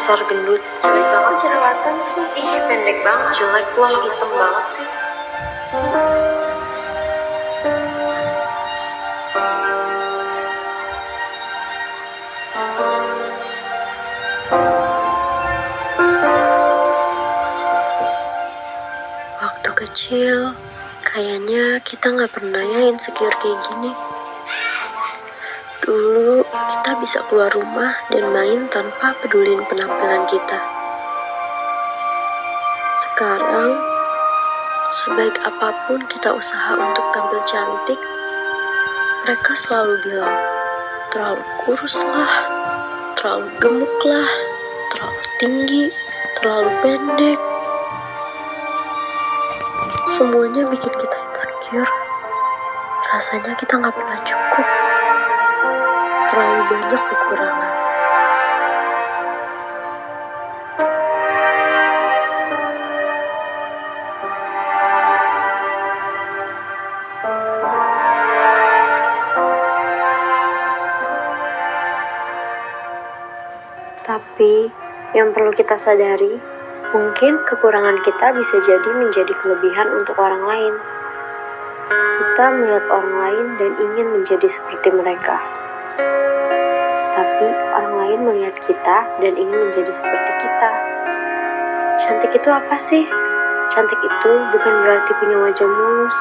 besar, gendut, jelek banget sih. Jerawatan sih. Ih, pendek banget, jelek, kulit hitam banget sih. Waktu kecil, kayaknya kita nggak pernah ya insecure kayak gini. Dulu, kita bisa keluar rumah dan main tanpa pedulin penampilan kita. Sekarang, sebaik apapun kita usaha untuk tampil cantik, mereka selalu bilang, terlalu kurus lah, terlalu gemuk lah, terlalu tinggi, terlalu pendek. Semuanya bikin kita insecure. Rasanya kita nggak pernah cukup. Terlalu banyak kekurangan. Tapi, yang perlu kita sadari, mungkin kekurangan kita bisa jadi menjadi kelebihan untuk orang lain. Kita melihat orang lain dan ingin menjadi seperti mereka. Tapi orang lain melihat kita dan ingin menjadi seperti kita. Cantik itu apa sih? Cantik itu bukan berarti punya wajah mulus.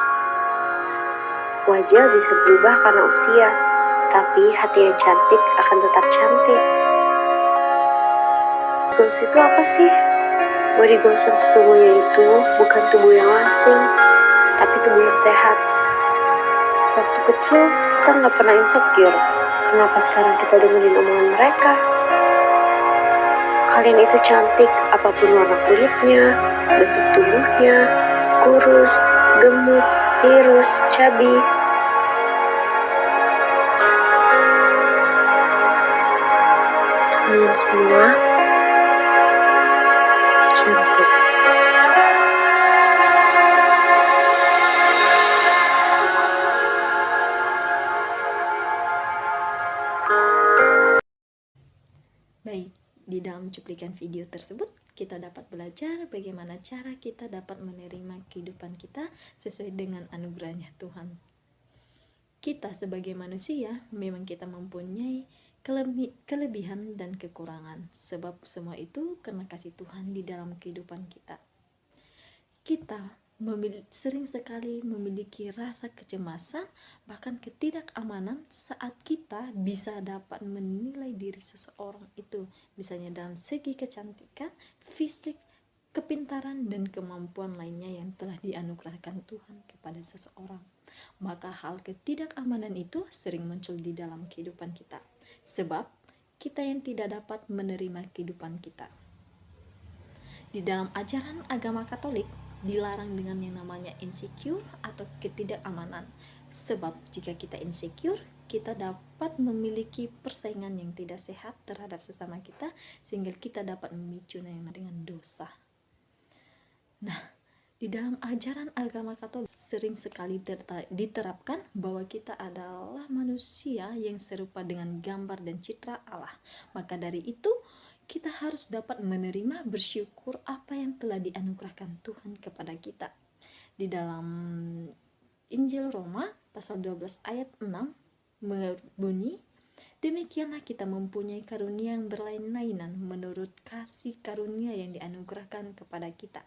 Wajah bisa berubah karena usia, tapi hati yang cantik akan tetap cantik. Goals itu apa sih? Body goals yang sesungguhnya itu bukan tubuh yang langsing, tapi tubuh yang sehat. Waktu kecil kita nggak pernah insecure. Kenapa sekarang kita dengerin omongan mereka? Kalian itu cantik, apapun warna kulitnya, bentuk tubuhnya, kurus, gemuk, tirus, cabi. Kalian semua cantik. Baik, di dalam cuplikan video tersebut kita dapat belajar bagaimana cara kita dapat menerima kehidupan kita sesuai dengan anugerahnya Tuhan. Kita sebagai manusia memang kita mempunyai kelebihan dan kekurangan, sebab semua itu karena kasih Tuhan di dalam kehidupan kita. Kita sering sekali memiliki rasa kecemasan, bahkan ketidakamanan saat kita bisa dapat menilai diri seseorang itu, misalnya dalam segi kecantikan, fisik, kepintaran, dan kemampuan lainnya yang telah dianugerahkan Tuhan kepada seseorang. Maka hal ketidakamanan itu sering muncul di dalam kehidupan kita, sebab kita yang tidak dapat menerima kehidupan kita. Di dalam ajaran agama Katolik, dilarang dengan yang namanya insecure atau ketidakamanan. Sebab jika kita insecure, kita dapat memiliki persaingan yang tidak sehat terhadap sesama kita, sehingga kita dapat memicu dengan dosa. Nah, di dalam ajaran agama Katolik sering sekali diterapkan bahwa kita adalah manusia yang serupa dengan gambar dan citra Allah. Maka dari itu, kita harus dapat menerima, bersyukur apa yang telah dianugerahkan Tuhan kepada kita. Di dalam Injil Roma pasal 12 ayat 6 berbunyi, demikianlah kita mempunyai karunia yang berlain-lainan menurut kasih karunia yang dianugerahkan kepada kita.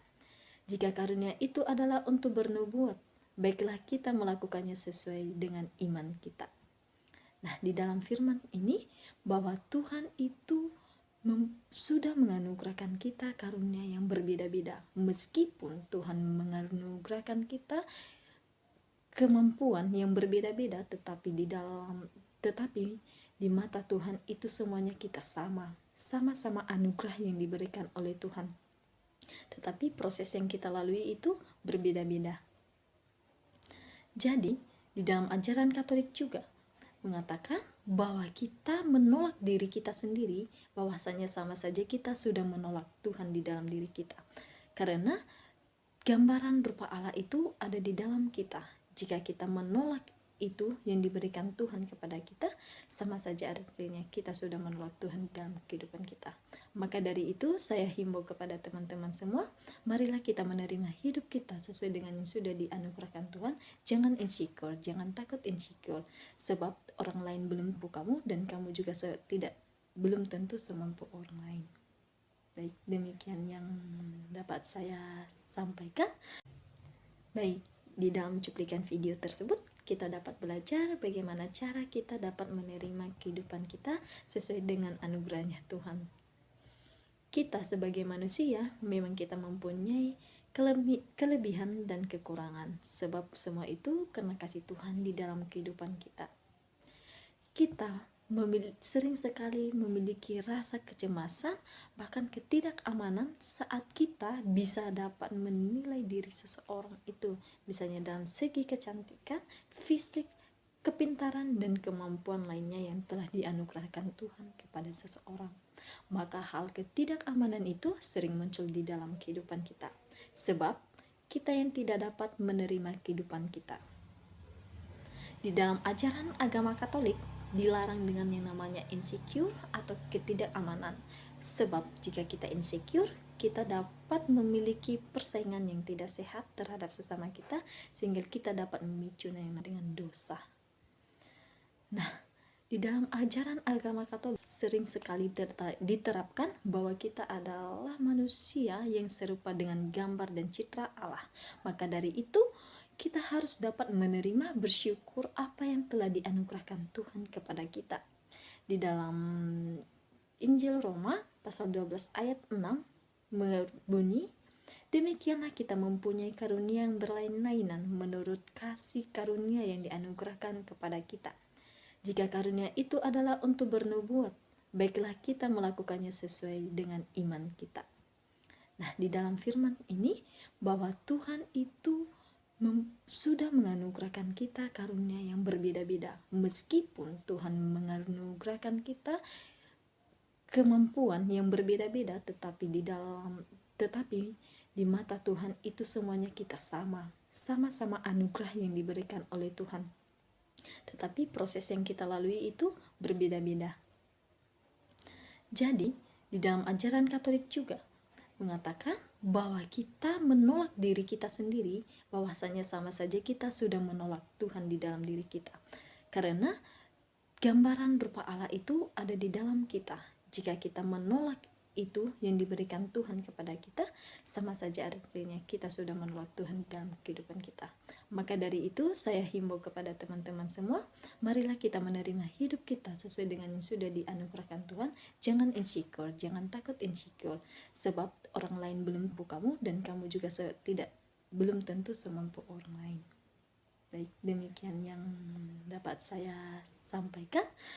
Jika karunia itu adalah untuk bernubuat, baiklah kita melakukannya sesuai dengan iman kita. Nah, di dalam firman ini bahwa Tuhan itu sudah menganugerahkan kita karunia yang berbeda-beda. Meskipun Tuhan menganugerahkan kita kemampuan yang berbeda-beda, tetapi di mata Tuhan itu semuanya kita sama-sama anugerah yang diberikan oleh Tuhan. Tetapi proses yang kita lalui itu berbeda-beda. Jadi, di dalam ajaran Katolik juga mengatakan bahwa kita menolak diri kita sendiri, bahwasanya sama saja kita sudah menolak Tuhan di dalam diri kita. Karena gambaran rupa Allah itu ada di dalam kita. Jika kita menolak itu yang diberikan Tuhan kepada kita, sama saja artinya kita sudah menolak Tuhan dalam kehidupan kita. Maka dari itu saya himbau kepada teman-teman semua, marilah kita menerima hidup kita sesuai dengan yang sudah dianugerahkan Tuhan. Jangan insecure, jangan takut insecure, sebab orang lain belum mampu kamu dan kamu juga belum tentu semampu orang lain. Baik, demikian yang dapat saya sampaikan. Baik, di dalam cuplikan video tersebut kita dapat belajar bagaimana cara kita dapat menerima kehidupan kita sesuai dengan anugerahnya Tuhan. Kita sebagai manusia memang kita mempunyai kelebihan dan kekurangan, sebab semua itu karena kasih Tuhan di dalam kehidupan kita. Kita sering sekali memiliki rasa kecemasan, bahkan ketidakamanan saat kita bisa dapat menilai diri seseorang itu, misalnya dalam segi kecantikan, fisik, kepintaran, dan kemampuan lainnya yang telah dianugerahkan Tuhan kepada seseorang. Maka hal ketidakamanan itu sering muncul di dalam kehidupan kita, sebab kita yang tidak dapat menerima kehidupan kita. Di dalam ajaran agama Katolik dilarang dengan yang namanya insecure atau ketidakamanan, sebab jika kita insecure, kita dapat memiliki persaingan yang tidak sehat terhadap sesama kita, sehingga kita dapat memicu dengan dosa. Nah, di dalam ajaran agama Katolik sering sekali diterapkan bahwa kita adalah manusia yang serupa dengan gambar dan citra Allah. Maka dari itu kita harus dapat menerima, bersyukur apa yang telah dianugerahkan Tuhan kepada kita. Di dalam Injil Roma pasal 12 ayat 6 berbunyi, demikianlah kita mempunyai karunia yang berlain-lainan menurut kasih karunia yang dianugerahkan kepada kita. Jika karunia itu adalah untuk bernubuat, baiklah kita melakukannya sesuai dengan iman kita. Nah, di dalam firman ini bahwa Tuhan itu sudah menganugerahkan kita karunia yang berbeda-beda. Meskipun Tuhan menganugerahkan kita kemampuan yang berbeda-beda, tetapi di mata Tuhan itu semuanya kita sama-sama anugerah yang diberikan oleh Tuhan. Tetapi proses yang kita lalui itu berbeda-beda. Jadi, di dalam ajaran Katolik juga mengatakan bahwa kita menolak diri kita sendiri, bahwasanya sama saja kita sudah menolak Tuhan di dalam diri kita. Karena gambaran rupa Allah itu ada di dalam kita. Jika kita menolak itu yang diberikan Tuhan kepada kita, sama saja artinya kita sudah menolak Tuhan dalam kehidupan kita. Maka dari itu saya himbau kepada teman-teman semua, marilah kita menerima hidup kita sesuai dengan yang sudah dianugerahkan Tuhan. Jangan insecure, jangan takut insecure, sebab orang lain belum mampu kamu dan kamu juga belum tentu semampu orang lain. Baik, demikian yang dapat saya sampaikan.